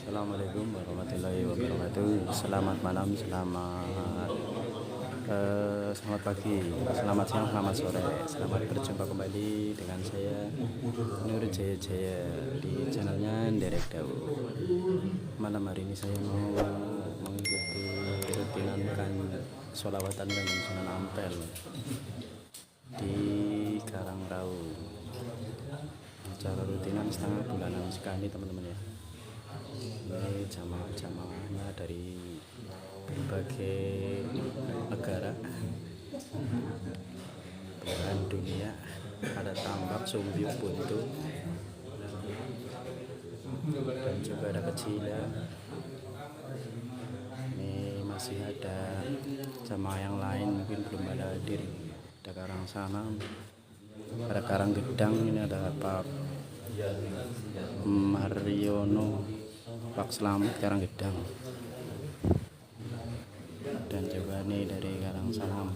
Assalamualaikum warahmatullahi wabarakatuh. Selamat malam, selamat pagi, selamat siang, selamat sore. Selamat berjumpa kembali dengan saya Nur Jaya Jaya di channelnya Derek Daud. Malam hari ini saya mau mengikuti rutinankan sholawatan Kanjeng Sunan Ampel di Karangrau. Acara rutinan setengah bulanan sekali teman-teman ya. Ini jamaah-jamaahnya dari berbagai negara belahan dunia. Ada Tambak, Sumbing, Buntu, dan juga ada Kecila. Ini masih ada jamaah yang lain mungkin belum pada hadir. Ada Karangsanam, ada Karanggedang, ini ada Pak Mariono, Pak Slamet Karanggedang, dan juga ini dari Karangsanam,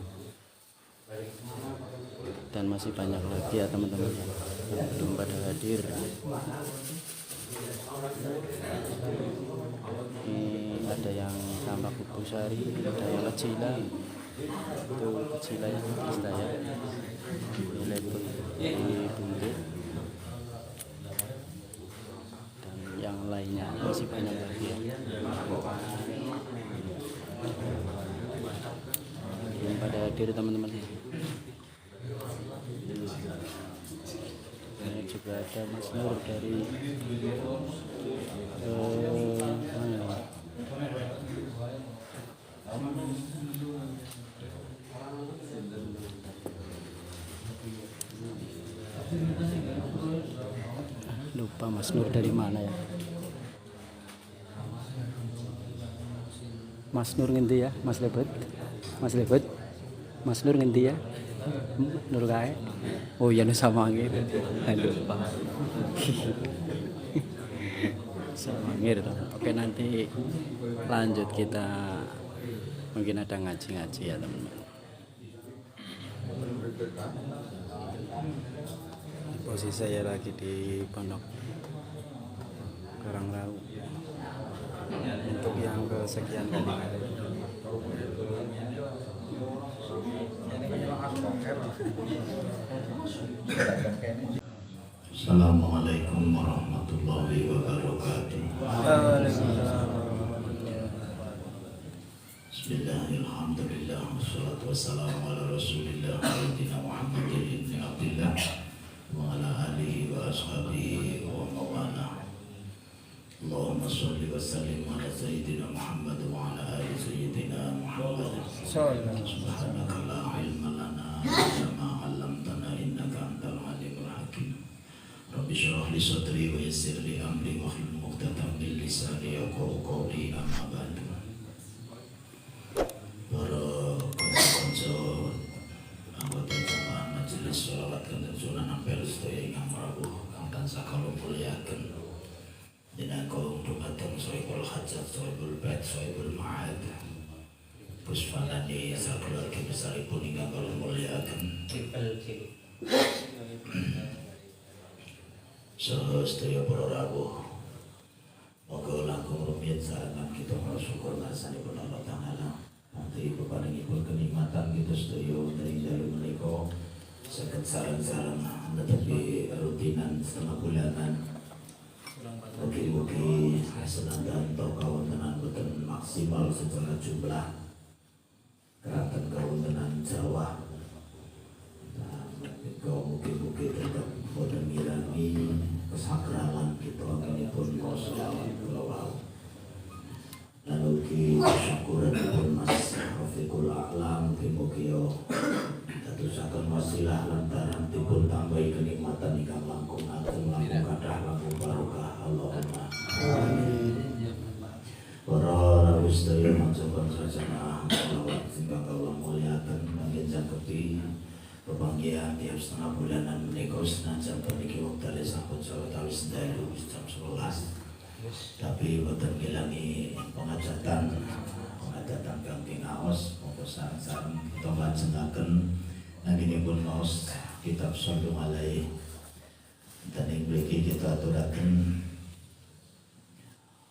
dan masih banyak lagi ya teman-teman yang belum pada hadir. Ini ada yang Tambak Kupusari, ada yang Kecila, itu Kecila yang saya ini Leput di Buntu, dan yang lainnya masih banyak lagi ya. Belum pada hadir teman-teman. Ini juga ada Mas Nur dari lupa Mas Nur dari mana ya. Mas Nur ngendi ya, Mas Lebet? Mas Lebet? Mas Nur ngendi ya? Nur kae. Oh iya Samangir. Lupa. Samangir. Oke, nanti lanjut kita mungkin ada ngaji-ngaji ya teman-teman. Posisi saya lagi di Pondok Karangrau untuk yang kesekian kali. Assalamualaikum warahmatullahi wabarakatuh. Bismillahirrahmanirrahim. Wassalatu wassalamu ala rasulillah Sayyidina Muhammadin ibn Abdillah wa ala alihi wa ashabihi wa mawala. Allahumma sholli wa sallim ala Sayyidina Muhammad wa ala ali Sayyidina Muhammad. Subhanaka la ilma lana illa ma 'allamtana innaka antal alimul hakim. Rabbi shrah li sadri wa yassir li amri wa hlul 'uqdatam min lisani yafqahu qawli, amma ba'du. Para kanca anggota jamaah majelis sholawat Kanjeng Sunan Ampel sedaya ingkang rawuh kang tansah kula mulyaken. Dinangkong dumateng Sohibul Hajat, Sohibul Bait, Sohibul Ma'ad, Puspanani sakeluarga besaripun ingkang kula mulyaken. Saha sedaya para rawuh, moga langkung rumiyin sarengan kita bersyukur ngarsanipun Allah Ta'ala. Nanti peparingipun kenikmatan kita sedaya dari dalu menika saged sareng-sareng netepi rutinan setengah bulanan. Mugi-mugi senantiasa kawontenan boten maksimal secara jumlah keraton kawontenan Jawa. Mugi-mugi tetap boten ngirangi kesakralan kita anggenipun sholawat kula. Lan ugi syukuranipun Mas Rafiqul A'la, mugi-mugi dadosaken wasilah lantaran dipun tambahi kenikmatan ingkang langkung ageng, langkung kathah, langkung barokah. Allahumma amin. Para rawuh sedaya manca-manca jamaah sholawat ingkang kula mulyaken mangke jangkepi pepanggihan tiap setengah bulanan menika senajan puniki wektane sampun sawetawis dalu jam 11. Tapi boten ngilangi pengajatan kangge ngaos monggo sareng-sareng kita lajengaken anggenipun maos kitab Shallu Alaihi. Dan yang mriki kita aturaken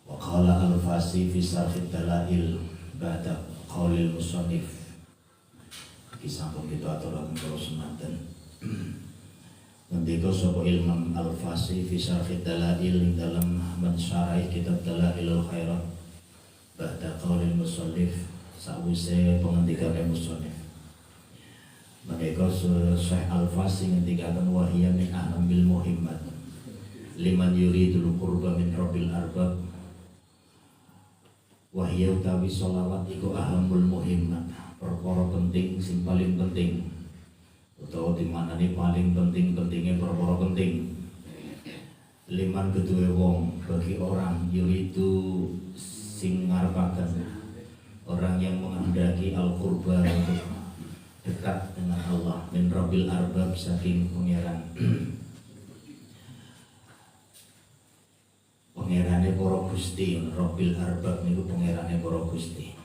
wa Al-Fasi fi Sarfid Dalail ba'da qaulil musannif. Sampun kita aturaken kula semanten. Ngendika sapa Imam Al-Fasi fi Sarfid Dalail ing dalam mensyarah kitab Dalailul Khairat ba'da qaulil musannif sawise pengendikane musannif. Mereka Syekh Al-Fasi ngendikaken wahya min ahamil muhimmat liman yuridul qurba min rabbil arbab. Wahya utawi sholawat iku ahamul muhimmat, perkara penting sing paling penting, utawa dimaknani paling penting-pentingnya perkara penting. Liman kedue wong, bagi orang yuridu sing ngarepaken, orang yang menghendaki al-qurba untuk dekat dengan Allah min rabbil arbab saking pangerane para gusti. Rabbil arbab niku pangerane para gusti.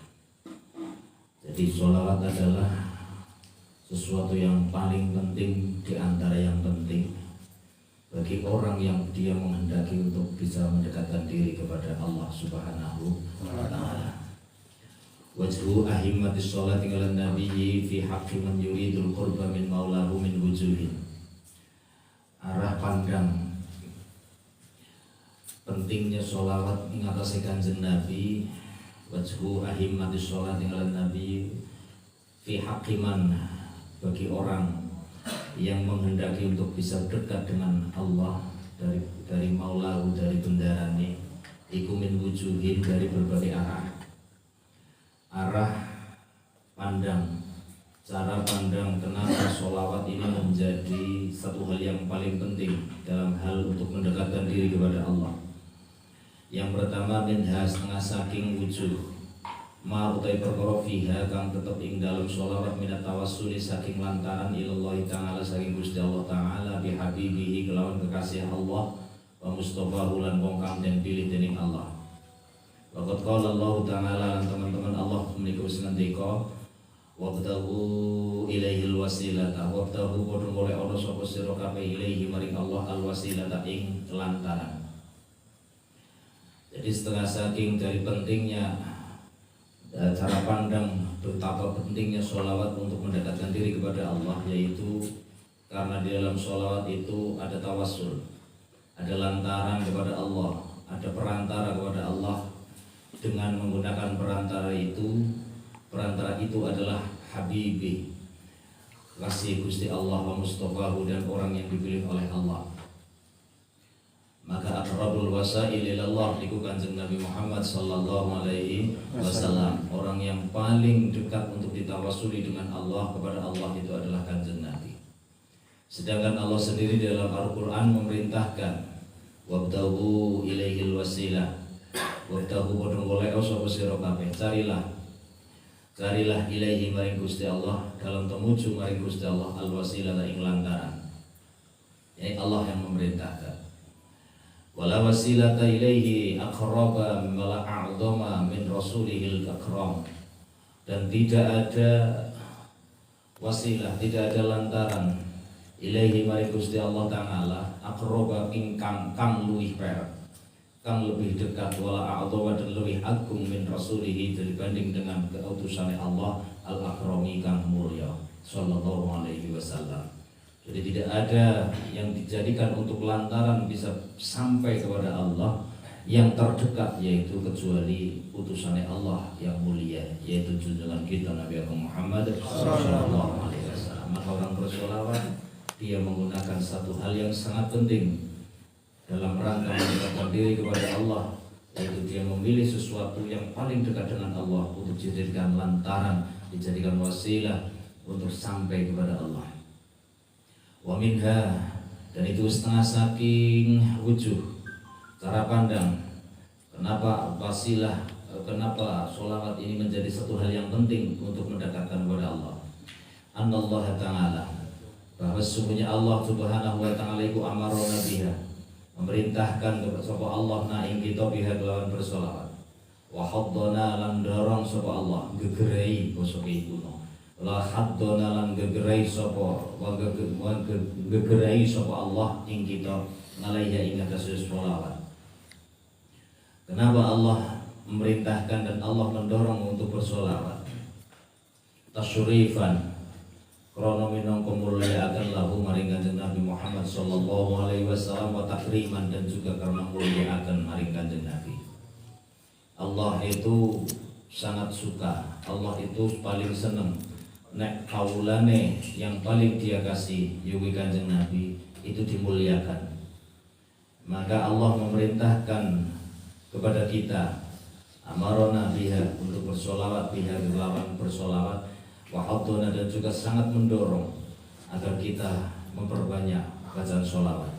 Jadi sholawat adalah sesuatu yang paling penting di antara yang penting bagi orang yang dia menghendaki untuk bisa mendekatkan diri kepada Allah Subhanahu wa ta'ala. Wajhu ahimmatis sholati ala nabiyyi fi haqqi man yuridul qurba min maulahu min wujuhin. Arah pandang pentingnya sholawat ing atase Kanjeng Nabi. Wajhu ahimmatis sholati ala nabiyyi fi haqqi man, bagi orang yang menghendaki untuk bisa dekat dengan Allah dari maulahu, dari bendarane, iku min wujuhin, dari berbagai arah pandang, cara pandang kenapa sholawat ini menjadi satu hal yang paling penting dalam hal untuk mendekatkan diri kepada Allah. Yang pertama, minha setengah saking wujuh ma utai perkara fiha kang tetep ing dalam sholawat minat tawassuli saking lantaran ilallahi ta'ala saking Gusti Allah ta'ala bihabibihi kelawan kekasih Allah wa mustafahu lan wong kang den pilih dening Allah. Waqad qala Allah ta'ala, lan teman-teman Allah menika wis ngendika wabtaghu ilaihil wasilata, wabtaghu padha golek ana sapa sira kabeh ilaihi maring Allah al wasilata ing lantaran. Jadi setengah saking dari pentingnya cara pandang betapa pentingnya sholawat untuk mendekatkan diri kepada Allah, yaitu karena di dalam sholawat itu ada tawassul, ada lantaran kepada Allah, ada perantara kepada Allah. Dengan menggunakan perantara itu adalah Habibi, kasih Gusti Allah wa mustafahu, dan orang yang dipilih oleh Allah. Maka aqrabul wasail ilallah niku Kanjeng Nabi Muhammad sallallahu alaihi wasallam. Orang yang paling dekat untuk ditawasuli dengan Allah, kepada Allah, itu adalah Kanjeng Nabi. Sedangkan Allah sendiri dalam Al-Qur'an memerintahkan wabtaghu ilaihil wasilah, wabtaghu padha golek sapa sira kabeh, carilah ilaihi maring Gusti Allah, dalam temuju maring Gusti Allah al wasilah ing lantaran. Ya Allah yang memerintahkan. Wala wasilata ilaihi aqraba wala a'dhama min rasulihil akram. Dan tidak ada wasilah, tidak ada lantaran ilaihi maring Gusti Allah ta'ala aqraba ingkang kang luwih per, kang lebih dekat, wala a'dhama dan lebih agung min rasulihi, dibanding dengan keutusan Allah al-akrami kang mulia sallallahu alaihi wasallam. Jadi tidak ada yang dijadikan untuk lantaran bisa sampai kepada Allah yang terdekat, yaitu kecuali utusannya Allah yang mulia, yaitu junjungan kita Nabi Muhammad sallallahu alaihi wasallam. Maka orang bersolawat, dia menggunakan satu hal yang sangat penting dalam rangka mendekatkan diri kepada Allah, yaitu dia memilih sesuatu yang paling dekat dengan Allah untuk dijadikan lantaran, dijadikan wasilah untuk sampai kepada Allah. Wa minha, dan itu setengah saking wujuh, cara pandang kenapa wasilah, kenapa sholawat ini menjadi satu hal yang penting untuk mendekatkan kepada Allah. Anallaha ta'ala, bahwa sesungguhnya Allah subhanahu wa ta'ala iku amara nabiha, memerintahkan kepada sapa Allah na ing kita biha kelawan bersolawat. Wa haddana lan dorong sapa Allah, gegerai basa kuno. La haddana lan gegerai sapa gegerai sapa Allah ing kita ngalaiha ing atas sholawat. Kenapa Allah memerintahkan dan Allah mendorong untuk bersolawat. Tasyurifan krono minangka mulyakaken lahu maring Kanjeng Nabi Muhammad sallallahu alaihi wasallam, wa takriman dan juga karena mulyakaken maring Kanjeng Nabi. Allah itu sangat suka, Allah itu paling seneng nek kaulane yang paling dia kasih yuwi Kanjeng Nabi itu dimuliakan. Maka Allah memerintahkan kepada kita, amarona biha, untuk bersolawat biha, kelawan bersolawat, wahadona, dan juga sangat mendorong agar kita memperbanyak bacaan solawat.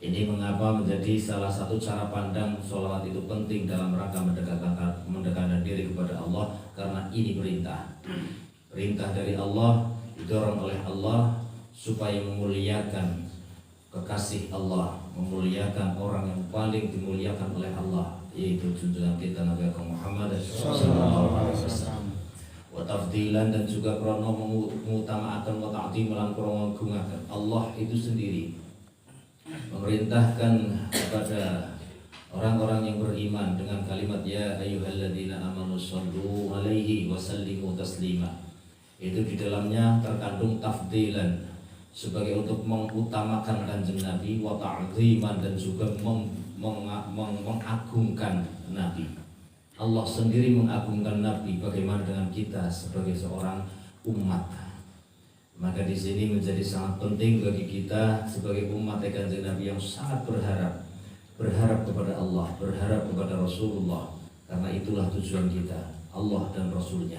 Ini mengapa menjadi salah satu cara pandang solawat itu penting dalam rangka mendekatkan diri kepada Allah, karena ini perintah dari Allah, didorong oleh Allah supaya memuliakan kekasih Allah, memuliakan orang yang paling dimuliakan oleh Allah, yaitu junjungan kita Nabi Muhammad sallallahu alaihi wasallam. Wa tafdilan, dan juga krono mengutamakan, wa ta'zim lan krono mengagungaken Allah itu sendiri. Memerintahkan kepada orang-orang yang beriman dengan kalimat ya ayyuhalladzina amanu shallu alaihi wa sallimu taslima. Itu di dalamnya terkandung tafdilan sebagai untuk mengutamakan Kanjeng Nabi, wa ta'ziman, dan juga mengagungkan Nabi. Allah sendiri mengagungkan Nabi, bagaimana dengan kita sebagai seorang umat. Maka di sini menjadi sangat penting bagi kita sebagai umat Kanjeng Nabi yang sangat berharap kepada Allah, berharap kepada Rasulullah, karena itulah tujuan kita, Allah dan Rasulnya.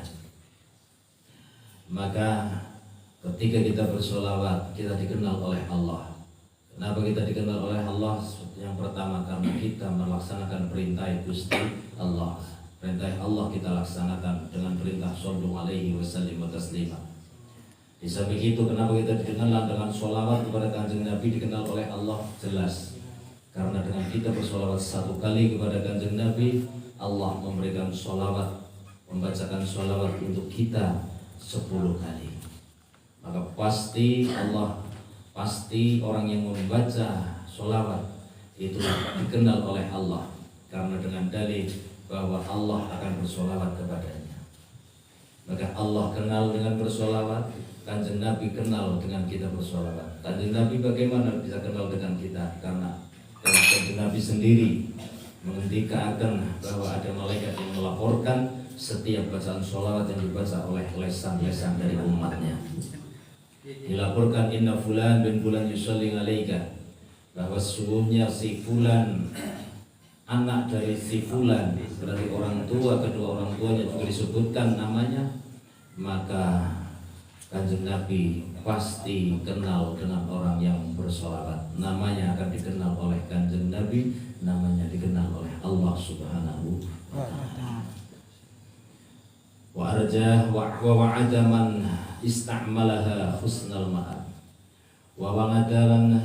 Maka ketika kita bersolawat, kita dikenal oleh Allah. Kenapa kita dikenal oleh Allah? Yang pertama, karena kita melaksanakan perintah Gusti Allah. Perintah Allah kita laksanakan dengan perintah shollu alaihi wasallim wa taslima. Di samping itu, kenapa kita dikenal dengan sholawat kepada Kanjeng Nabi dikenal oleh Allah? Jelas, karena dengan kita bersolawat satu kali kepada Kanjeng Nabi, Allah memberikan sholawat, membacakan sholawat untuk kita 10 kali. Maka pasti orang yang membaca sholawat itu dikenal oleh Allah, karena dengan dalil bahwa Allah akan bersolawat kepadanya. Maka Allah kenal dengan bersolawat, Kanjeng Nabi kenal dengan kita bersolawat. Kanjeng Nabi bagaimana bisa kenal dengan kita? Karena Kanjeng Nabi sendiri mengendikakan bahwa ada malaikat yang melaporkan setiap bacaan sholawat yang dibaca oleh lesan-lesan dari umatnya. Dilaporkan inna fulan bin fulan yusalli alaika, bahwa sesungguhnya si fulan, anak dari si fulan, berarti orang tua, kedua orang tuanya juga disebutkan namanya. Maka Kanjeng Nabi pasti kenal dengan orang yang bersolawat. Namanya akan dikenal oleh Kanjeng Nabi, namanya dikenal oleh Allah Subhanahu wa ta'ala. Wa arjah wa wa'ada man istamalaha husnal ma'ab. Wa wa'adalan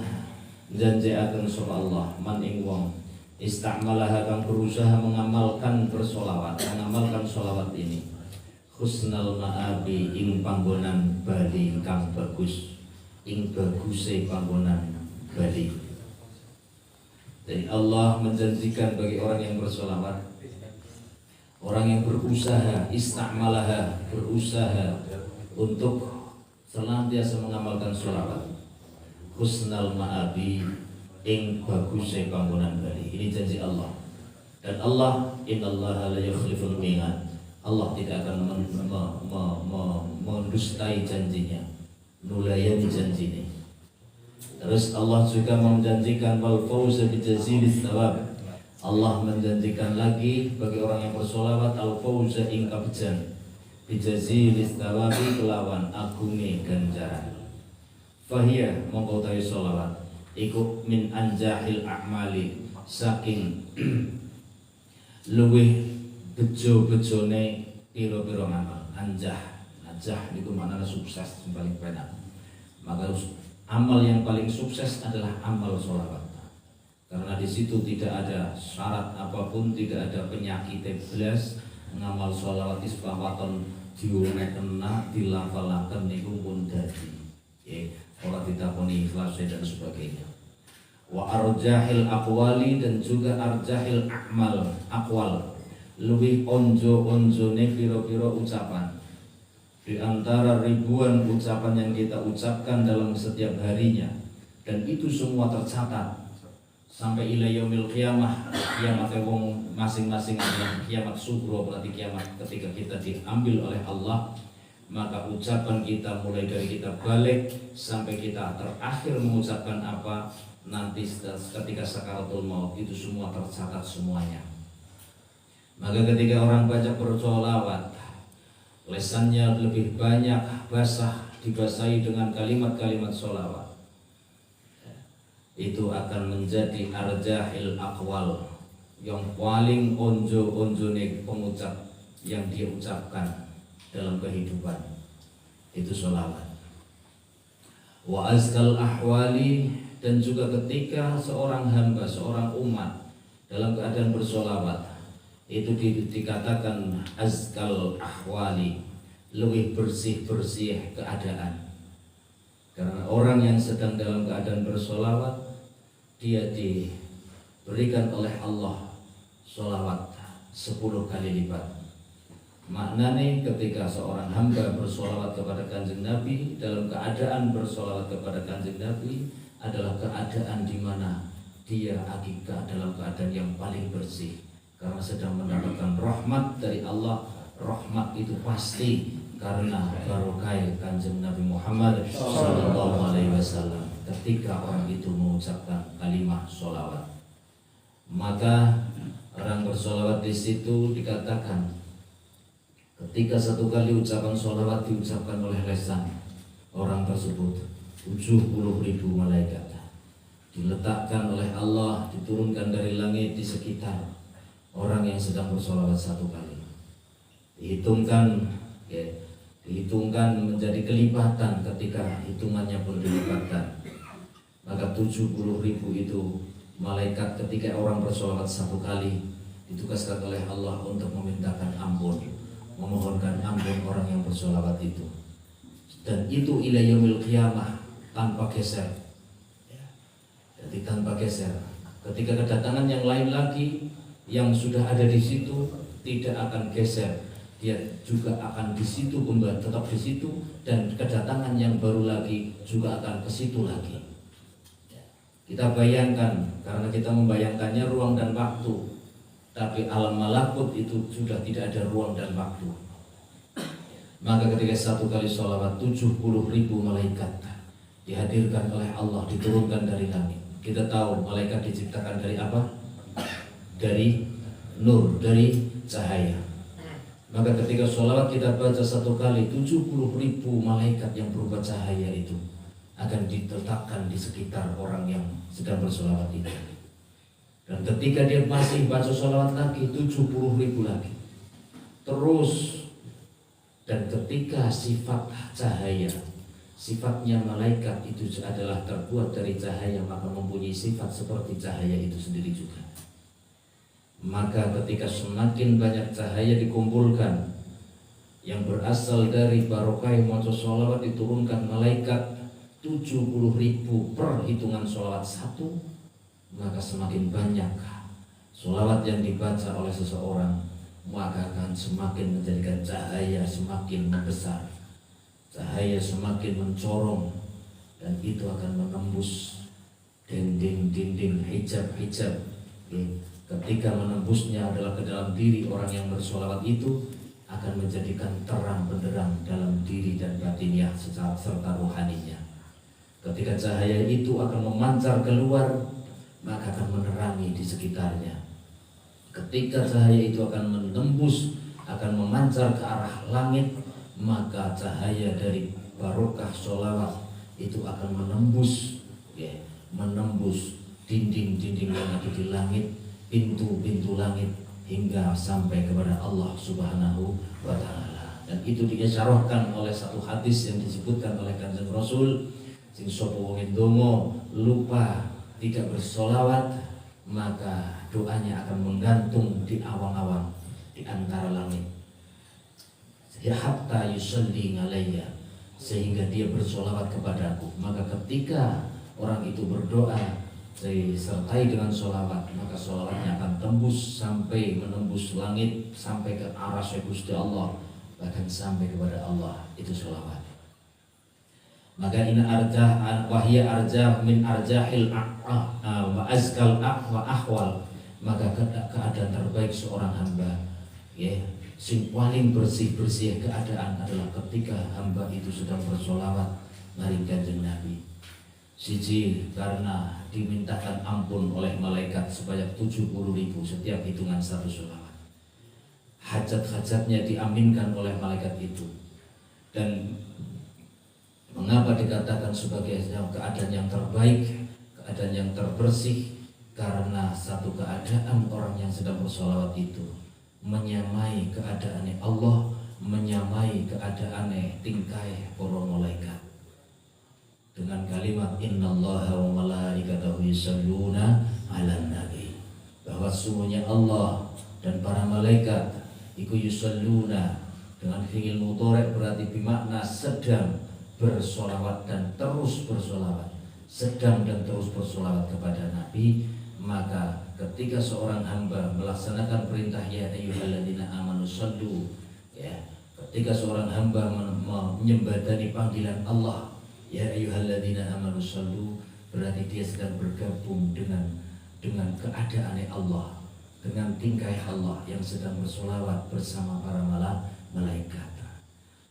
janjiakan sapa Allah man ing wong istamalaha kang berusaha mengamalkan bersolawat, mengamalkan solawat ini, husnal ma'abi ing panggonan bali kang bagus, ing baguse panggonan bali. Jadi Allah menjanjikan bagi orang yang bersolawat, orang yang berusaha, istamalaha, berusaha untuk senantiasa mengamalkan solawat, husnal ma'abi ing baguse panggonan bali. Ini janji Allah. Dan Allah, innallaha la yukhliful mi'ad. Allah tidak akan mendustai janjinya, nulayani janjinya. Terus Allah juga menjanjikan wal fawza bi jazilis thawab. Allah menjanjikan lagi bagi orang yang bersolawat al fawza ing kabjan bi jazilis thawabi, kelawan agunge ganjaran. Fahiyah mongko utawi solawat iku min anjahil a'mali, saking luwih bejo-bejone piro-piro ngamal. Anjah itu maknanya sukses, yang paling penak. Maka amal yang paling sukses adalah amal sholawat, karena di situ tidak ada syarat apapun, tidak ada penyakit belas. Ngamal sholawat isbawaton diunekena, dilafalaken niku pun dadi ora ditakoni ikhlas dan sebagainya. Wa arjahil aqwali, dan juga arjahil a'mal, aqwal luwih onjo-onjone pira-pira ucapan. Di antara ribuan ucapan yang kita ucapkan dalam setiap harinya, dan itu semua tercatat sampai ila yaumil qiyamah. Kiamat wong masing-masing adalah kiamat sugro, berarti kiamat ketika kita diambil oleh Allah. Maka ucapan kita mulai dari kita balik sampai kita terakhir mengucapkan apa nanti ketika sakaratul maut, itu semua tercatat semuanya. Maka ketika orang baca bersolawat, lesannya lebih banyak basah, dibasahi dengan kalimat-kalimat solawat, itu akan menjadi arjahil aqwal, yang paling onjo-onjone pengucap yang dia ucapkan dalam kehidupan, itu sholawat. Wa azkal ahwali, dan juga ketika seorang hamba, seorang umat dalam keadaan bersolawat, itu dikatakan azkal ahwali, lebih bersih-bersih keadaan. Karena orang yang sedang dalam keadaan bersolawat, dia diberikan oleh Allah sholawat 10 kali lipat. Maknanya ketika seorang hamba bersolawat kepada Kanjeng Nabi, dalam keadaan bersolawat kepada Kanjeng Nabi adalah keadaan di mana dia hakika dalam keadaan yang paling bersih, karena sedang mendapatkan rahmat dari Allah. Rahmat itu pasti karena barokah Kanjeng Nabi Muhammad sallallahu alaihi wasallam ketika orang itu mengucapkan kalimat solawat. Maka orang bersolawat di situ dikatakan, ketika satu kali ucapan sholawat diucapkan oleh lisan orang tersebut, 70.000 malaikat diletakkan oleh Allah, diturunkan dari langit di sekitar orang yang sedang bersholawat satu kali. Dihitungkan menjadi kelipatan, ketika hitungannya pun dilipatkan. Maka 70.000 itu malaikat ketika orang bersholawat satu kali ditugaskan oleh Allah untuk memintakan ampun, memohonkan ampun orang yang bersolawat itu. Dan itu ila yaumil qiyamah, tanpa geser. Jadi tanpa geser. Ketika kedatangan yang lain lagi yang sudah ada di situ tidak akan geser, dia juga akan di situ kembali, tetap di situ, dan kedatangan yang baru lagi juga akan ke situ lagi. Kita bayangkan, karena kita membayangkannya ruang dan waktu, tapi alam malakut itu sudah tidak ada ruang dan waktu. Maka ketika satu kali sholawat 70.000 malaikat dihadirkan oleh Allah, diturunkan dari langit. Kita tahu malaikat diciptakan dari apa? Dari nur, dari cahaya. Maka ketika sholawat kita baca satu kali, 70.000 malaikat yang berupa cahaya itu akan diletakkan di sekitar orang yang sedang bersolawat itu. Dan ketika dia masih baca sholawat lagi, 70.000 lagi. Terus, dan ketika sifat cahaya, sifatnya malaikat itu adalah terbuat dari cahaya, maka mempunyai sifat seperti cahaya itu sendiri juga. Maka ketika semakin banyak cahaya dikumpulkan yang berasal dari barokah maca sholawat, diturunkan malaikat 70.000 per hitungan sholawat satu, maka semakin banyak sholawat yang dibaca oleh seseorang, maka akan semakin menjadikan cahaya semakin membesar, cahaya semakin mencorong, dan itu akan menembus dinding-dinding, hijab-hijab. Ketika menembusnya adalah ke dalam diri orang yang bersolawat itu, akan menjadikan terang benderang dalam diri dan batinnya serta rohaninya. Ketika cahaya itu akan memancar keluar, maka akan menerangi di sekitarnya. Ketika cahaya itu akan menembus, akan memancar ke arah langit, maka cahaya dari barokah sholawat itu akan menembus dinding-dinding yang ada di langit, pintu-pintu langit, hingga sampai kepada Allah Subhanahu wa Ta'ala. Dan itu diisyarahkan oleh satu hadis yang disebutkan oleh Kanjeng Rasul, sing sapa wong ndonga lupa tidak bersolawat, maka doanya akan menggantung di awang-awang di antara langit. Hatta yusalli alayya, sehingga dia bersolawat kepadaku. Maka ketika orang itu berdoa disertai dengan solawat, maka maka sholawatnya akan tembus sampai menembus langit, sampai ke arasy Gusti Allah, bahkan sampai kepada Allah. Itu sholawat. Maka ina arjah wahya arjah min arjahil wa azkal wa ahwal. Maka keadaan terbaik seorang hamba, ya, sing paling bersih keadaan adalah ketika hamba itu sedang bersolawat maring Kanjeng Nabi. Siji, karena dimintakan ampun oleh malaikat sebanyak 70.000 setiap hitungan satu sholawat. Hajat-hajatnya diaminkan oleh malaikat itu. Dan mengapa dikatakan sebagai keadaan yang terbaik, keadaan yang terbersih? Karena satu keadaan orang yang sedang bersolawat itu menyamai keadaannya Allah, menyamai keadaannya tingkai para malaikat. Dengan kalimat innallaha wa malaikatahu yusholluna 'alan nabi, bahwa sungguhnya Allah dan para malaikat iku yusholluna, dengan fi'il mudhari' berarti bermakna sedang bersolawat dan terus bersolawat, sedang dan terus bersolawat kepada Nabi. Maka ketika seorang hamba melaksanakan perintah ya ayyuhalladzina amanu shallu, ya, ketika seorang hamba menyembadani panggilan Allah ya ayyuhalladzina amanu shallu, berarti dia sedang bergabung dengan keadaan Allah, dengan tingkah Allah yang sedang bersolawat bersama para malaikat.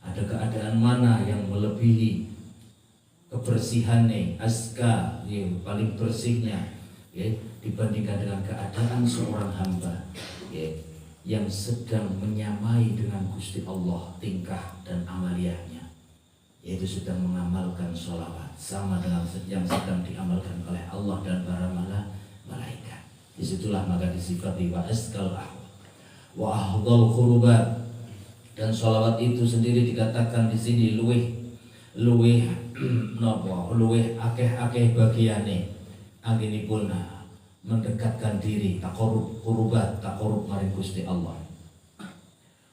Ada keadaan mana yang melebihi kebersihannya, azka, ya, paling bersihnya, ya, dibandingkan dengan keadaan seorang hamba, ya, yang sedang menyamai dengan Gusti Allah tingkah dan amaliyahnya, yaitu sedang mengamalkan sholawat sama dengan yang sedang diamalkan oleh Allah dan para malaikat. Disitulah maka disifati wa azkal ahwa wa ahdal qurubat. Dan sholawat itu sendiri dikatakan di sini luweh akeh bagiane anginipun mendekatkan diri, takorub maring Gusti Allah.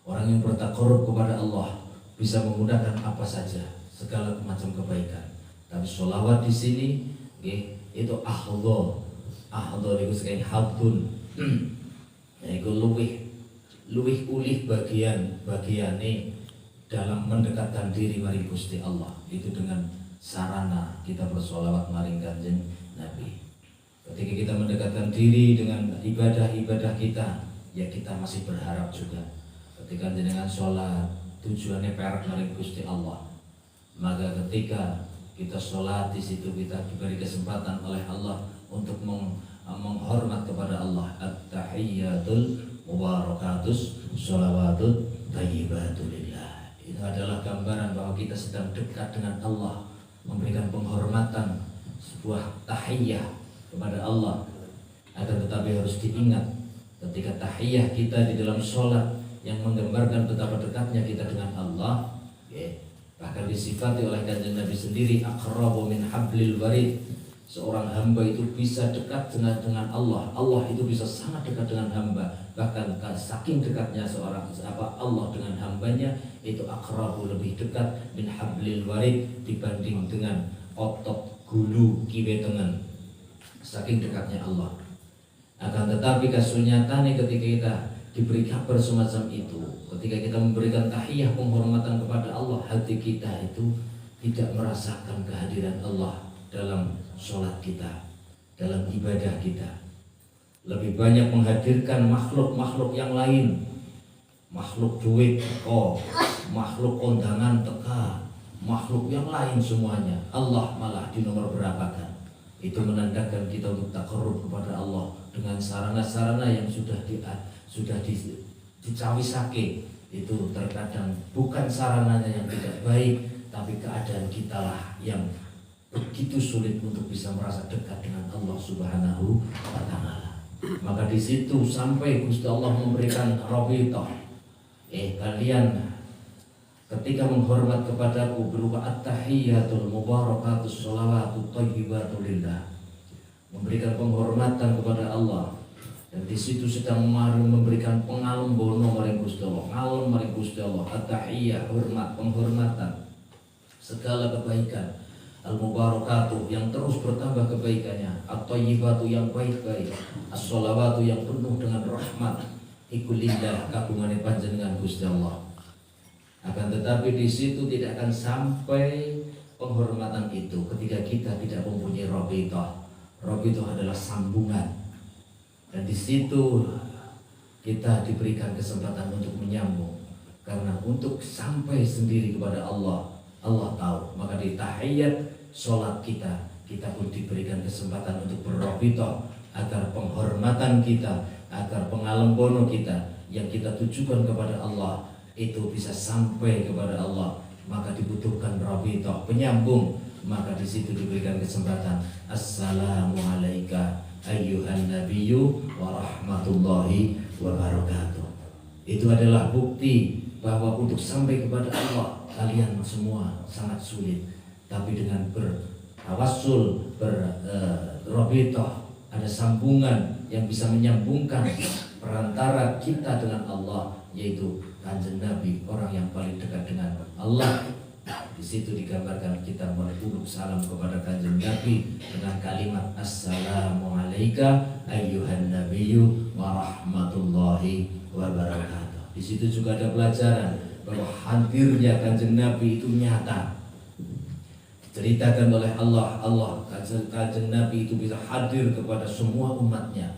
Orang yang bertakorub kepada Allah bisa menggunakan apa saja, segala macam kebaikan. Tapi sholawat di sini, itu ahdol itu sekali habdun, yaitu luwih ulih bagiane dalam mendekatkan diri maring Gusti Allah, itu dengan sarana kita bersolawat maring Kanjeng Nabi. Ketika kita mendekatkan diri dengan ibadah kita, ya kita masih berharap juga ketika dengan sholat tujuannya perak maring Gusti Allah. Maka ketika kita sholat di situ kita diberi kesempatan oleh Allah untuk menghormat kepada Allah. At-tahiyyatul mubarakatus sholawatut thayyibatulillah. Itu adalah gambaran bahwa kita sedang dekat dengan Allah, memberikan penghormatan, sebuah tahiyyah kepada Allah. Akan tetapi harus diingat ketika tahiyyah kita di dalam sholat yang menggambarkan betapa dekatnya kita dengan Allah, ya, bahkan disifati oleh Kanjeng Nabi sendiri aqrabu min hablil warid. Seorang hamba itu bisa dekat dengan Allah. Allah itu bisa sangat dekat dengan hamba. Bahkan saking dekatnya Allah dengan hambanya, itu aqrabu, lebih dekat min hablil warid dibanding dengan otot gulu kiwe tengen. Saking dekatnya Allah. Akan tetapi kasunyatane ketika kita diberi kabar semacam itu, ketika kita memberikan tahiyah penghormatan kepada Allah, hati kita itu tidak merasakan kehadiran Allah dalam sholat kita, dalam ibadah kita. Lebih banyak menghadirkan makhluk-makhluk yang lain, makhluk duit teko, makhluk kondangan teka, makhluk yang lain semuanya. Allah malah di nomor berapa kan? Itu menandakan kita untuk takarrub kepada Allah dengan sarana-sarana yang sudah dicawisake. Itu terkadang bukan sarananya yang tidak baik, tapi keadaan kita lah yang begitu sulit untuk bisa merasa dekat dengan Allah Subhanahu wa Ta'ala. Maka di situ sampai Gusti Allah memberikan rabithah. Kalian ketika menghormat kepadaku berupa at-tahiyyatul mubarakatus sholawatut thayyibatulillah, memberikan penghormatan kepada Allah, dan di situ sedang memberikan pengalem bono maring Gusti Allah, ngalem maring Gusti Allah, at-tahiyyah, hormat, penghormatan, segala kebaikan. al-mubarakatuh yang terus bertambah kebaikannya, at-thayyibatu yang baik-baik, as-sholawatu yang penuh dengan rahmat, iku lillah kagungane panjenengan Gusti Allah. Akan tetapi di situ tidak akan sampai penghormatan itu ketika kita tidak mempunyai rabithah. Rabithah adalah sambungan, dan di situ kita diberikan kesempatan untuk menyambung. Karena untuk sampai sendiri kepada Allah, Allah tahu. Maka di tahiyat sholat kita pun diberikan kesempatan untuk berrabithah, agar penghormatan kita, agar pengalembono kita yang kita tujukan kepada Allah itu bisa sampai kepada Allah. Maka dibutuhkan rabithah, penyambung. Maka di situ diberikan kesempatan, assalamu alayka ayyuhan nabiyyu wa rahmatullahi wa barakatuh. Itu adalah bukti bahwa untuk sampai kepada Allah kalian semua sangat sulit, tapi dengan bertawassul, berrabithah, ada sambungan yang bisa menyambungkan perantara kita dengan Allah, yaitu Kanjeng Nabi, orang yang paling dekat dengan Allah. Di situ digambarkan kita meluluk salam kepada Kanjeng Nabi dengan kalimat assalamu alayka ayyuhan nabiyyu wa rahmatullahi wa barakatuh. Di situ juga ada pelajaran bahwa hadirnya Kanjeng Nabi itu nyata. Diceritakan oleh Allah Kanjeng Nabi itu bisa hadir kepada semua umatnya.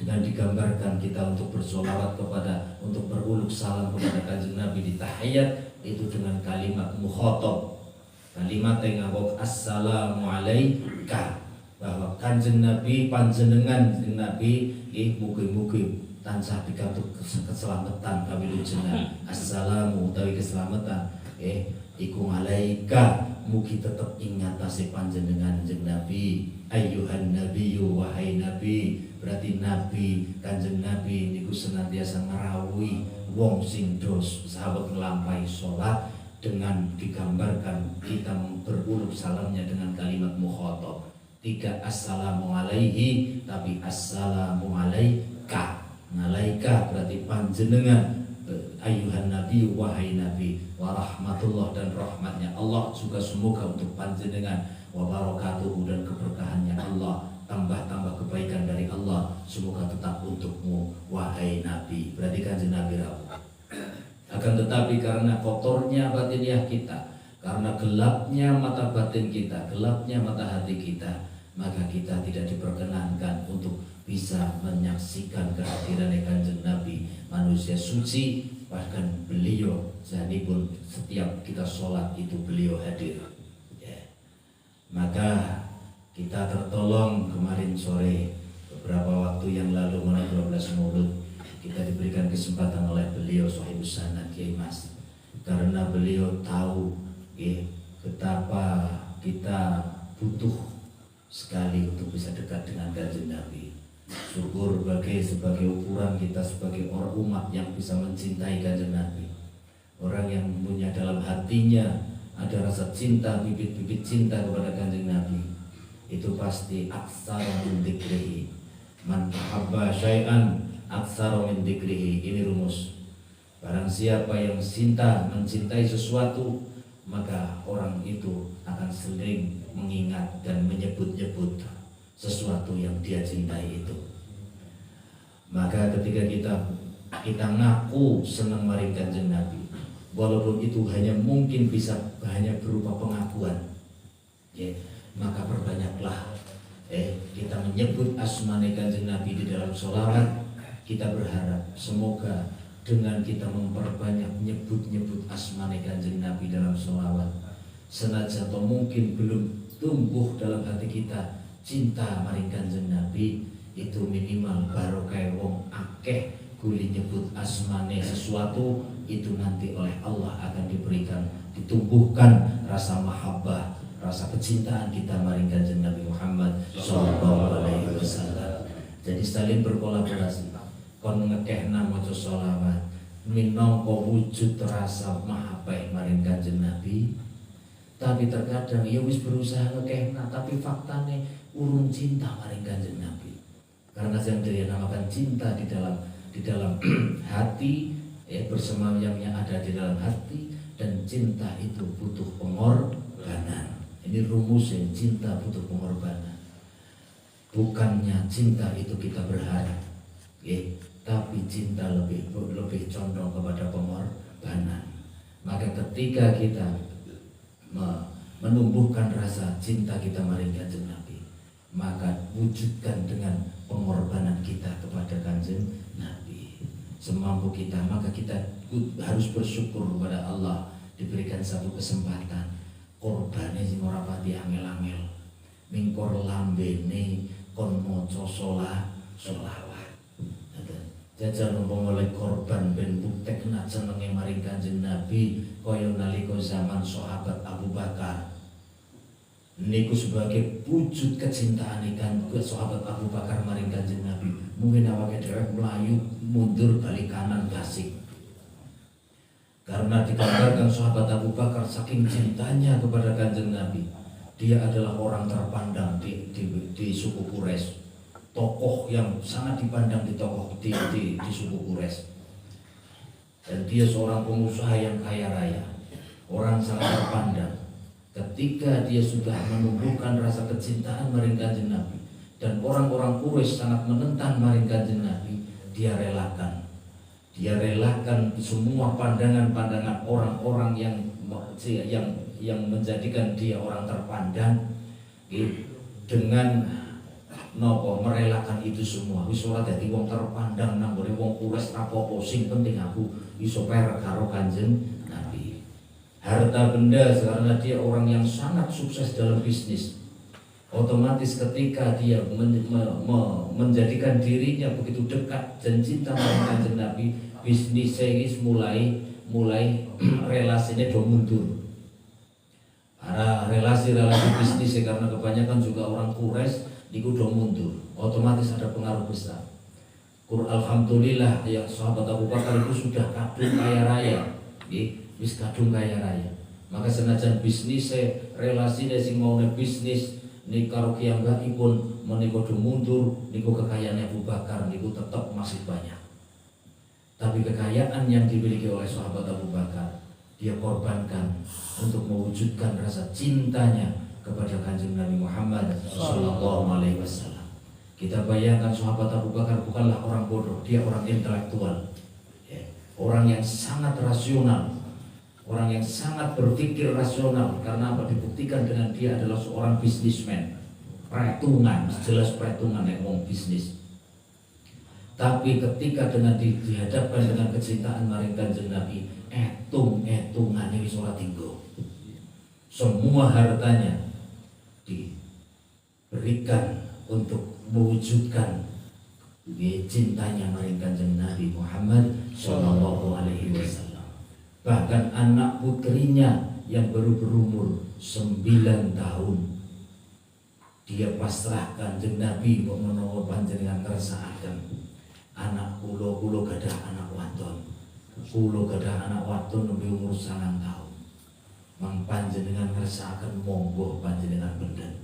Dengan digambarkan kita untuk bersolawat kepada, untuk beruluk salam kepada Kanjeng Nabi di tahiyat itu dengan kalimat mukhatab, kalimat yang ngabok assalamu alayka, bahwa Kanjeng Nabi panjenengan Nabi mugi-mugi tansah pikantuk keselamatan kawilujengan. Assalamu utawi keselamatan iku alaika, mugi tetep ing ngatasé panjenengan Kanjeng Nabi. Ayyuhan nabiyyu, wahai nabi, berarti nabi Kanjeng Nabi niku senantiasa ngrawuhi wong sing dos sahabat nglampahi salat, dengan digambarkan kita beruluk salamnya dengan kalimat mukhatab. Tidak assalamu alaihi, tapi assalamu alaika. Alaika berarti panjenengan, ayyuhan nabi, wahai nabi, wa rahmatullah, dan rahmatnya Allah juga semoga untuk panjenengan, wa barakatuhu, dan keberkahannya Allah, tambah-tambah kebaikan dari Allah semoga tetap untukmu wahai nabi. Berarti Kanjeng Nabi rawuh. Akan tetapi karena kotornya batiniah kita, karena gelapnya mata batin kita, gelapnya mata hati kita, maka kita tidak diperkenankan untuk bisa menyaksikan kehadiran Kanjeng Nabi, manusia suci. Bahkan beliau pun setiap kita sholat itu beliau hadir ya. Maka kita tertolong kemarin sore, beberapa waktu yang lalu, mulai 12 Maulud, kita diberikan kesempatan oleh beliau Sohibus Sanad Kiai Mas, karena beliau tahu betapa kita butuh sekali untuk bisa dekat dengan Kanjeng Nabi. Syukur sebagai ukuran kita sebagai orang umat yang bisa mencintai Kanjeng Nabi, orang yang punya dalam hatinya ada rasa cinta, bibit-bibit cinta kepada Kanjeng Nabi, itu pasti aktsara min dzikrihi. Man ahabba syai'an aktsara min dzikrihi. Ini rumus. Barang siapa yang mencintai sesuatu, maka orang itu akan sering mengingat dan menyebut-nyebut sesuatu yang dia cintai itu. Maka ketika kita ngaku senang maring Kanjeng Nabi, walaupun itu mungkin bisa hanya berupa pengakuan, maka perbanyaklah kita menyebut asmane Kanjeng Nabi di dalam sholawat. Kita berharap semoga dengan kita memperbanyak nyebut asmane Kanjeng Nabi dalam sholawat, senajan atau mungkin belum tumbuh dalam hati kita cinta maring Kanjeng Nabi, itu minimal barokah wong akeh kuli nyebut asmane sesuatu, itu nanti oleh Allah akan diberikan, ditumbuhkan rasa mahabbah, rasa kecintaan kita maring Kanjeng Nabi Muhammad sallallahu alaihi wasallam. Jadi saling berkolaborasi, kon ngekehna maca sholawat minangka wujud rasa mahabbah maring Kanjeng Nabi. Tapi terkadang ya wis berusaha ngekehna, tapi faktane urung cinta maring Kanjeng Nabi. Karena yang dinamakan cinta di dalam hati, bersemayamnya ada di dalam hati, dan cinta itu butuh pengorbanan. Ini rumusnya, cinta butuh pengorbanan. Bukannya cinta itu kita berharap, tapi cinta lebih condong kepada pengorbanan. Maka ketika kita menumbuhkan rasa cinta kita maring Kanjeng Nabi, maka wujudkan dengan pengorbanan kita kepada Kanjeng Nabi semampu kita. Maka kita harus bersyukur kepada Allah diberikan satu kesempatan. Korbane sing ora pati angel-angel, mingkor lambene kon maca sholawat. Jajal umpama oleh korban ben buktek nak senenge maring Kanjeng Nabi kaya nalika zaman sahabat Abu Bakar. Niku sebagai wujud kecintaan ikan ke sahabat Abu Bakar maring Kanjeng Nabi. Mungkin awake dhewe melayu mundur balik kanan gasik. Karena digambarkan sahabat Abu Bakar saking cintanya kepada Kanjeng Nabi, dia adalah orang terpandang di suku Quraisy, tokoh yang sangat dipandang di suku Quraisy. Dan dia seorang pengusaha yang kaya raya, orang sangat terpandang. Ketika dia sudah menumbuhkan rasa kecintaan maring Kanjeng Nabi dan orang-orang Quraisy sangat menentang maring Kanjeng Nabi, dia relakan semua pandangan-pandangan orang-orang yang menjadikan dia orang terpandang, dengan merelakan itu semua. Wis ora dadi wong terpandang nang gone wong Quraisy apa-apa, sing penting aku iso perek karo Kanjeng Nabi. Harta benda, karena dia orang yang sangat sukses dalam bisnis, otomatis ketika dia menjadikan dirinya begitu dekat dan cinta dengan Kanjeng Nabi, bisnis saya mulai relasinya do mundur. Para relasi bisnis karena kebanyakan juga orang Quraisy niku do mundur, otomatis ada pengaruh besar. Alhamdulillah ya sahabat Abu Bakar itu sudah kadung kaya raya, wis kadung kaya raya. Maka senajan bisnis relasinya sing mau bisnis nih karo kiyambakipun menika do mundur, niku kekayaannya Abu Bakar niku tetap masih banyak. Tapi kekayaan yang dimiliki oleh sahabat Abu Bakar, dia korbankan untuk mewujudkan rasa cintanya kepada Kanjeng Nabi Muhammad Sallallahu Alaihi Wasallam. Kita bayangkan sahabat Abu Bakar bukanlah orang bodoh, dia orang intelektual, orang yang sangat rasional, orang yang sangat berpikir rasional. Karena apa? Dibuktikan dengan dia adalah seorang bisnismen, perhitungan, jelas perhitungan yang ngomong bisnis. Tapi ketika dihadapkan dengan kecintaan maring Kanjeng Nabi, etung-etungannya wis ora tinggo. Semua hartanya diberikan untuk mewujudkan cintanya maring Kanjeng Nabi Muhammad Sallallahu Alaihi Wasallam. Bahkan anak putrinya yang baru berumur 9 tahun, dia pasrahkan Kanjeng Nabi kok menawa panjenengan kersakaken. Anak kulo gadah anak wadon. Kulo gadah anak wadon nembe umur 9 tahun. Mang panjenengan ngersakaken monggo panjenengan benden.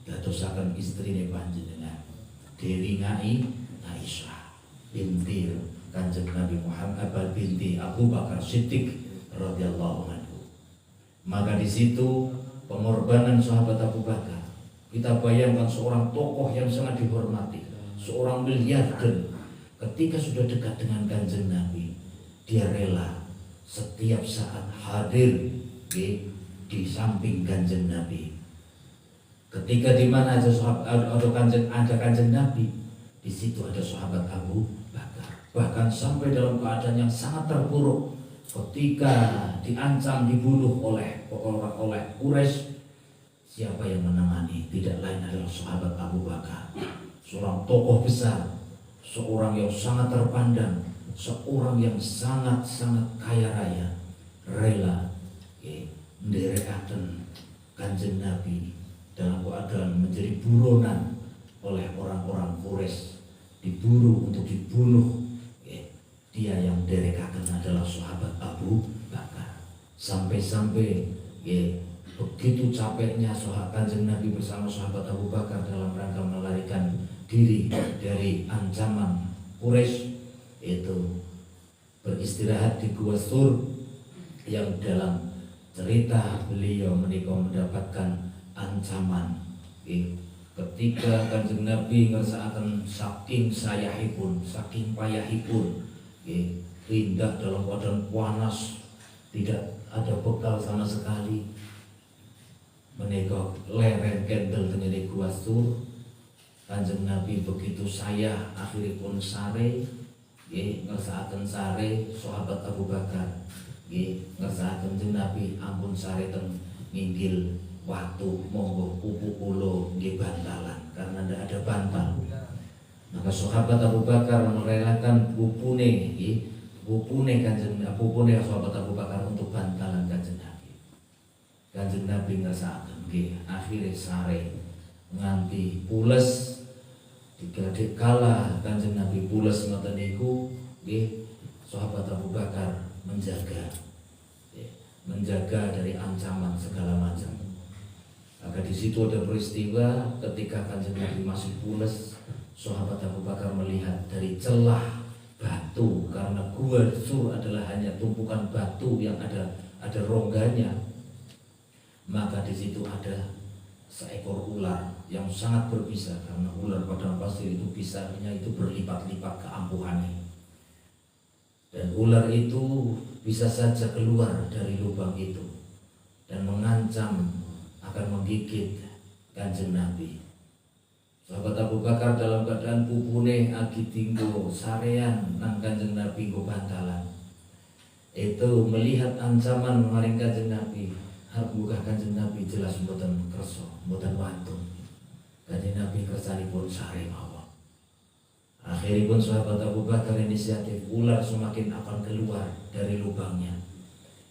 Dadosaken istrine panjenengan. Dewi Aisyah binti Kanjeng Nabi Muhammad binti Abu Bakar Siddiq radhiyallahu anhu. Maka di situ pengorbanan sahabat Abu Bakar. Kita bayangkan seorang tokoh yang sangat dihormati, seorang miliarder. Ketika sudah dekat dengan Kanjeng Nabi, dia rela setiap saat hadir di samping Kanjeng Nabi. Ketika di mana ada Kanjeng Nabi, di situ ada sahabat Abu Bakar. Bahkan sampai dalam keadaan yang sangat terpuruk, ketika diancam dibunuh oleh Quraisy, siapa yang menangani? Tidak lain adalah sahabat Abu Bakar, seorang tokoh besar, seorang yang sangat terpandang, seorang yang sangat-sangat kaya raya, rela nderekaken Kanjeng Nabi dalam keadaan menjadi buronan oleh orang-orang Quraisy, diburu untuk dibunuh. Dia yang nderekaken adalah sahabat Abu Bakar. Sampai-sampai begitu capeknya Kanjeng Nabi bersama sahabat Abu Bakar dalam rangka melarikan diri dari ancaman Quraisy, itu beristirahat di Gua Sur, yang dalam cerita beliau menikah mendapatkan ancaman. Ketika Kanjeng Nabi ngersakaken saking sayahipun, saking payahipun, pindah dalam keadaan panas, tidak ada bekal sama sekali. Menika leren kendel tengene Gua Sur. Kanjeng Nabi begitu sayah, akhiripun sare, ngersakaken sare sahabat Abu Bakar. Ngersakaken Kanjeng Nabi ampun sare teng nginggil waktu monggo pupu kula nggih bantalan karena tidak ada bantal. Maka sahabat Abu Bakar merelakan pupune sahabat Abu Bakar untuk bantalan Kanjeng Nabi. Kanjeng Nabi ngersakaken nggih akhire sare nganti pules. Dikala kala Kanjeng Nabi pules ngoten niku nggih sahabat Abu Bakar menjaga dari ancaman segala macam. Maka di situ ada peristiwa ketika Kanjeng Nabi masih pules, sahabat Abu Bakar melihat dari celah batu, karena Gua Sur adalah hanya tumpukan batu yang ada rongganya. Maka di situ ada seekor ular yang sangat berbisa, karena ular padang pasir itu bisanya itu berlipat-lipat keampuhannya. Dan ular itu bisa saja keluar dari lubang itu dan mengancam akan menggigit Kanjeng Nabi. Sahabat Abu Bakar dalam keadaan pupune agi tinggo sarean nang Kanjeng Nabi nggo bantalan. Itu melihat ancaman maring Kanjeng Nabi, harap buka Kanjeng Nabi jelas mboten kersa, mboten wantun. Kanjeng Nabi kersanipun sare mawon. Akhiripun sahabat Abu Bakar inisiatif, ular semakin akan keluar dari lubangnya.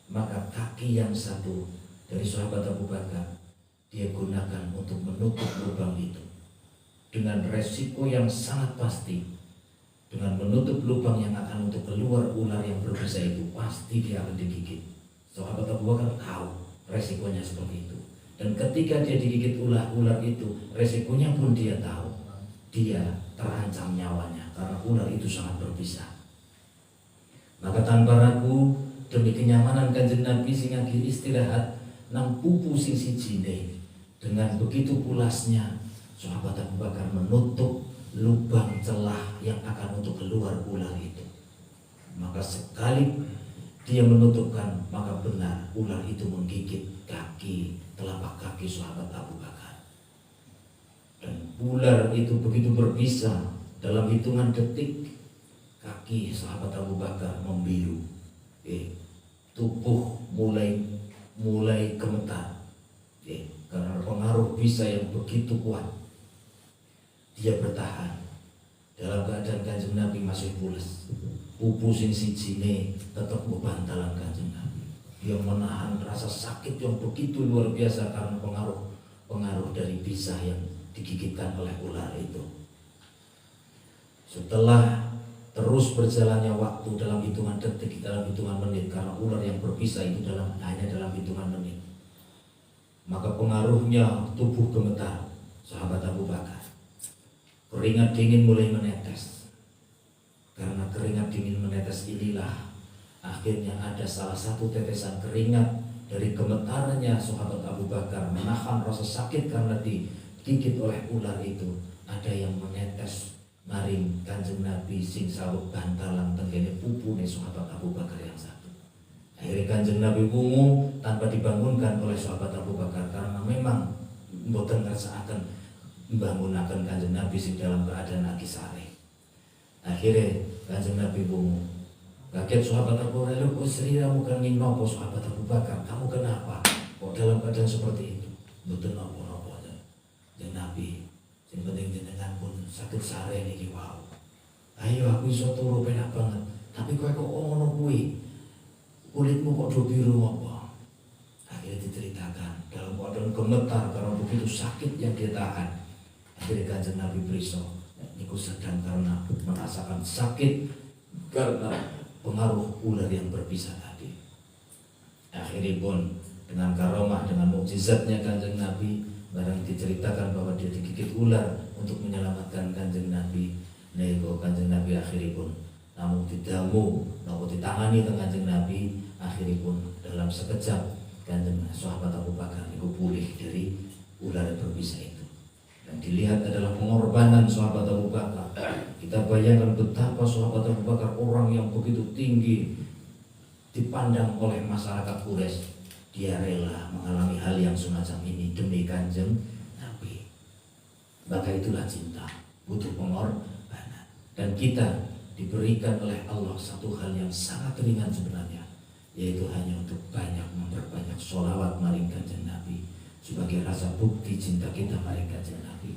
Maka kaki yang satu dari sahabat Abu Bakar dia gunakan untuk menutup lubang itu dengan resiko yang sangat pasti. Dengan menutup lubang yang akan untuk keluar ular yang berbisa itu, pasti dia akan digigit. Sahabat Abu Bakar tahu resikonya seperti itu. Dan ketika dia digigit ular itu, resikonya pun dia tahu. Dia terancam nyawanya karena ular itu sangat berbisa. Maka tanpa ragu, demi kenyamanan Kanjeng Nabi sing istirahat nang pupu sing sijine, dengan begitu pulasnya sahabat Abu Bakar menutup lubang celah yang akan untuk keluar ular itu. Maka sekali dia menutupkan, maka benar ular itu menggigit telapak kaki sahabat Abu Bakar. Dan ular itu begitu berbisa, dalam hitungan detik kaki sahabat Abu Bakar membiru, tubuh mulai gemetar, karena pengaruh bisa yang begitu kuat. Dia bertahan dalam keadaan Kanjeng Nabi masih pules. Pupu sing sijine tetap bantalan Kanjeng Nabi. Dia menahan rasa sakit yang begitu luar biasa karena pengaruh dari bisa yang digigitkan oleh ular itu. Setelah terus berjalannya waktu dalam hitungan detik, dalam hitungan menit, karena ular yang berbisa itu hanya dalam hitungan menit, maka pengaruhnya tubuh gemetar sahabat Abu Bakar. Keringat dingin mulai menetes. Karena keringat dingin menetes inilah akhirnya ada salah satu tetesan keringat dari gemetarannya sahabat Abu Bakar menahan rasa sakit karena digigit oleh ular itu. Ada yang menetes maring Kanjeng Nabi sing saweg bantalan tenggene pupune sahabat Abu Bakar yang satu. Akhirnya Kanjeng Nabi wungu tanpa dibangunkan oleh sahabat Abu Bakar karena memang mboten ngersakaken membangunaken Kanjeng Nabi sing dalam keadaan lagi sare. Akhirnya Kanjeng Nabi wungu. Kaget sahabat Abu Bakar, kok seriramu kan nopo sahabat Abu Bakar, kamu kenapa? Kok dalam keadaan seperti itu? Mboten nopo-nopo. Kanjeng Nabi, sing penting jenengan pun sakit sare niki wau. Ayo aku iso turu penak banget. Tapi kowe kok ngono kuwi? Kulitmu kok do biru apa? Akhirnya diceritakan dalam keadaan gemetar karena begitu sakit yang dia tahan. Akhirnya Kanjeng Nabi beriso, niku sedang karena merasakan sakit karena pengaruh ular yang berbisa tadi. Akhirnya pun dengan karomah, dengan mukjizatnya Kanjeng Nabi, barang diceritakan bahwa dia digigit ular untuk menyelamatkan Kanjeng Nabi. Nego Kanjeng Nabi akhirnya pun namun didamu, namun ditangani dengan Kanjeng Nabi. Akhirnya pun dalam sekejap Kanjeng sahabat Abu Bakar itu pulih dari ular berbisa itu. Dan dilihat adalah pengorbanan sahabat Abu Bakar. Kita bayangkan betapa sahabat Abu Bakar orang yang begitu tinggi dipandang oleh masyarakat Quraisy. Dia rela mengalami hal yang semacam ini demi Kanjeng Nabi. Maka itulah cinta, butuh pengorbanan. Dan kita diberikan oleh Allah satu hal yang sangat ringan sebenarnya, yaitu hanya untuk banyak memperbanyak sholawat maring Kanjeng Nabi sebagai rasa bukti cinta kita maring Kanjeng Nabi.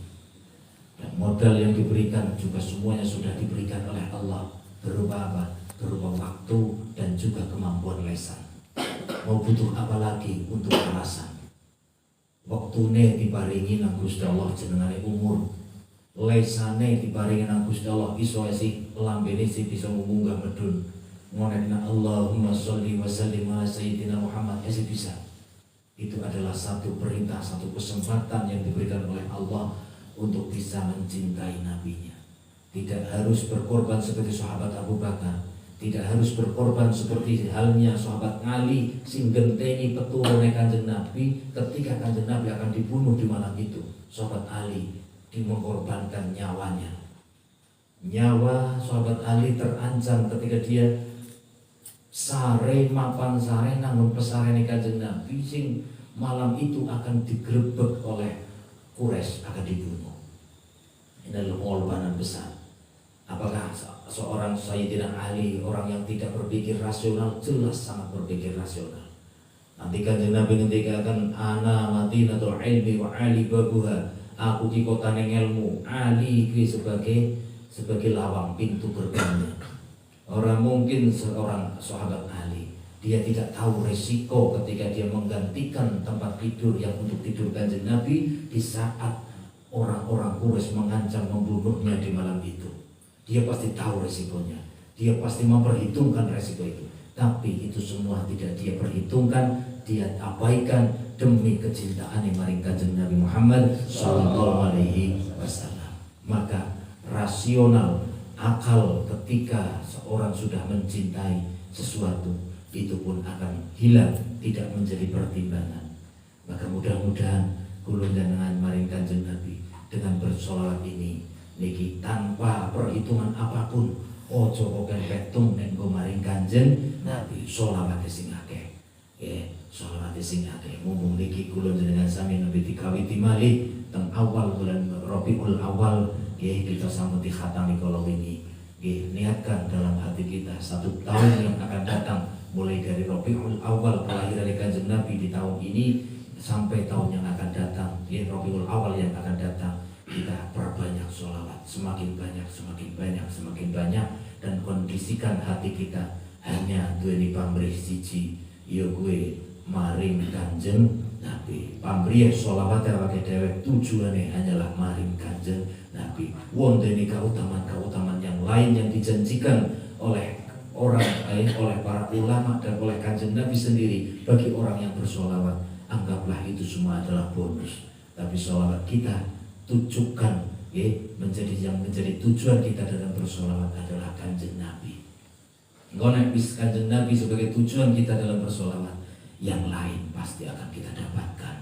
Dan modal yang diberikan juga semuanya sudah diberikan oleh Allah. Berupa apa? Berupa waktu dan juga kemampuan lisan. Mau butuh apa lagi untuk alasan? Waktune diparingi nang Gusti Allah jenengane umur. Lesane diparingi nang Gusti Allah iso isi lambene sing bisa munggah medun. Ngonekna Allahumma sholli wa sallim ala sayyidina Muhammad isi bisa. Itu adalah satu perintah, satu kesempatan yang diberikan oleh Allah untuk bisa mencintai nabinya. Tidak harus berkorban seperti sahabat Abu Bakar, tidak harus berkorban seperti halnya sahabat Ali sing genteni peturune Kanjeng Nabi ketika Kanjeng Nabi akan dibunuh di malam itu. Sahabat Ali mengorbankan nyawanya. Nyawa sahabat Ali terancam ketika dia sare mapan sare nanggung pesarene Kanjeng Nabi sing malam itu akan digerebek oleh Quraisy, akan dibunuh. Ini adalah pengorbanan besar. Apakah seorang Sayyidina Ali orang yang tidak berpikir rasional? Jelas sangat berpikir rasional. Nanti Kanjeng Nabi ngendikakan ana madinatul ilmi wa ali babuha. Aku di kota ilmu, Ali ki sebagai lawang pintu gerbangnya. Orang mungkin seorang sahabat Ali, dia tidak tahu resiko ketika dia menggantikan tempat tidur yang untuk tidur Kanjeng Nabi di saat orang-orang Quraisy mengancam membunuhnya di malam itu. Dia pasti tahu resikonya, dia pasti memperhitungkan resiko itu. Tapi itu semua tidak dia perhitungkan, dia abaikan demi kecintaan yang maring Kanjeng Nabi Muhammad sallallahu alaihi wasallam. Maka rasional, akal ketika seorang sudah mencintai sesuatu itu pun akan hilang, tidak menjadi pertimbangan. Maka mudah-mudahan kula dengan maring Kanjeng Nabi dengan bersolawat ini niki tanpa perhitungan apapun, ojo kok petung nek nggo maring Kanjeng Nabi sholawat sing akeh. Sholawat sing akeh. Mumpung niki kula jenengan sami nabi dikawiti malih teng awal bulan Rabiul Awal, kita sambut dikhatami kala wingi. Niatkan dalam hati kita 1 tahun yang akan datang, mulai dari Rabiul Awal kelahiran Kanjeng Nabi di tahun ini sampai tahun yang akan datang, Rabiul Awal yang akan datang, kita perbanyak sholawat, semakin banyak, semakin banyak, semakin banyak, dan kondisikan hati kita hanya duweni pamrih siji, ya gue maring Kanjeng Nabi. Pamrih sholawat awake dhewe tujuane hanyalah maring Kanjeng Nabi. Wondene keutamaan-keutamaan yang lain yang dijanjikan oleh oleh para ulama dan oleh Kanjeng Nabi sendiri bagi orang yang bersholawat, anggaplah itu semua adalah bonus. Tapi sholawat kita tujukan menjadi tujuan kita dalam bersolawat adalah Kanjeng Nabi. Ngonek bis Kanjeng Nabi sebagai tujuan kita dalam bersolawat, yang lain pasti akan kita dapatkan.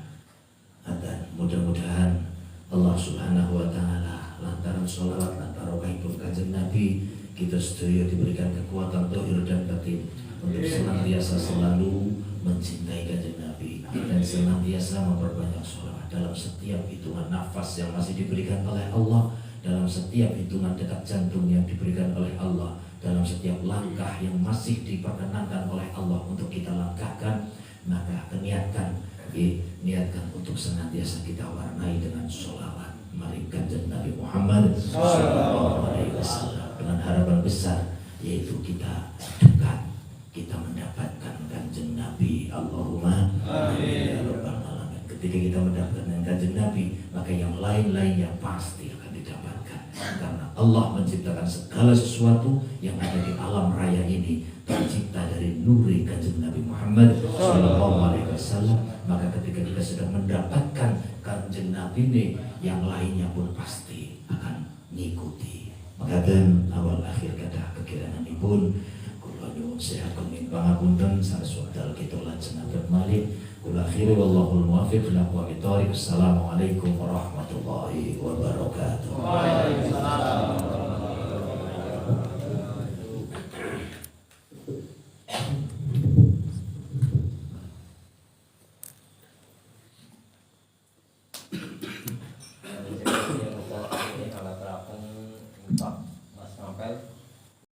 Dan mudah-mudahan Allah Subhanahu wa Ta'ala lantaran solawat, lantaran baikun Kanjeng Nabi, kita sedaya diberikan kekuatan zahir dan batin untuk senantiasa selalu mencintai Kanjeng Nabi dan senantiasa memperbanyak sholawat dalam setiap hitungan nafas yang masih diberikan oleh Allah, dalam setiap hitungan detak jantung yang diberikan oleh Allah, dalam setiap langkah yang masih diperkenankan oleh Allah untuk kita langkahkan. Maka niatkan untuk senantiasa kita warnai dengan sholawat maring Kanjeng Nabi Muhammad sallallahu alaihi wasallam, dengan harapan besar yaitu kita dekat, kita mendapatkan Kanjeng Nabi. Allahumma amin ya rabbal alamin. Ketika kita mendapatkan Kanjeng Nabi, maka yang lain-lainnya pasti akan didapatkan, karena Allah menciptakan segala sesuatu yang ada di alam raya ini tercipta dari nuri Kanjeng Nabi Muhammad sallallahu alaihi wasallam. Maka ketika kita sudah mendapatkan Kanjeng Nabi ini, yang lainnya pun pasti akan mengikuti. Maka dan awal akhir kata kekiranganipun kula nyuwun sehat kuning pangapunten sanes wekdal kita lajeng abad malih Kul akhiri wallahul muwaffiq ila aqwamit thoriq. Assalamualaikum warahmatullahi wabarakatuh. Mas Novel